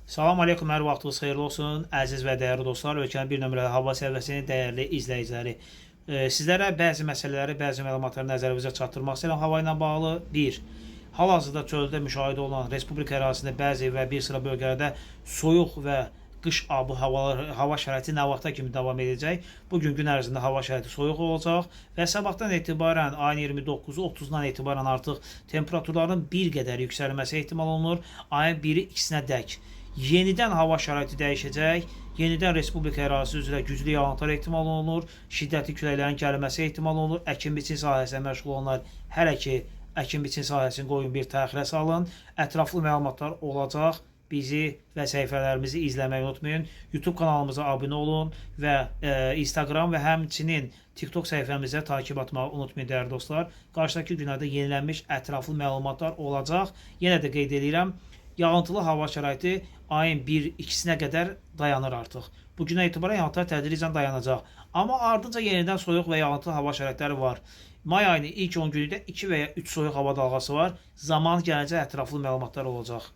Salam aleykum, hər vaxtınız xeyirli olsun, əziz və dəyərli dostlar, ölkənin bir nömrəli hava sərvəsinin dəyərli izləyiciləri. Sizlərə bəzi məsələləri, bəzi məlumatları nəzərinizə çatdırmaq istəyirəm hava ilə bağlı. 1. Hal-hazırda çöldə müşahidə olunan Respublika ərazisində bəzi və bir sıra bölgələrdə soyuq və qış hava şəraiti nə vaxta kimi davam edəcək. Bugün gün ərzində hava şəraiti soyuq olacaq və sabahdan etibarən ayın 29-30-dan etibarən artıq temperaturların bir qədər yüksəlməsi ehtimal olunur. Ayın 1-i 2-sinə dək. Yenidən hava şəraiti dəyişəcək. Yenidən Respublika ərazisi üzrə güclü yağıntılar ehtimal olunur. Şiddətli küləklərin gəlməsi ehtimal olunur. Əkin-biçin sahəsində məşğul olanlar hələ ki əkin-biçin sahəsini qoyun bir təxirə salın. Ətraflı məlumatlar olacaq. Bizi və səhifələrimizi izləməyi unutmayın. YouTube kanalımıza abunə olun və Instagram və həmçinin TikTok səhifəmizə takib atmağı unutmayın dəyərli dostlar. Qarşıdakı günlərdə yenilənmiş ətraflı məlumatlar olacaq. Yenə də qeyd edirəm, yağıntılı hava şəraiti ayın 1-2-sinə qədər dayanır artıq. Bugünə etibarən yağıntılar tədricən dayanacaq. Amma ardınca yenidən soyuq və yağıntılı hava şəraitləri var. May ayının ilk 10 günündə 2 və ya 3 soyuq hava dalğası var. Zaman gələcək ətraflı məlumatlar olacaq.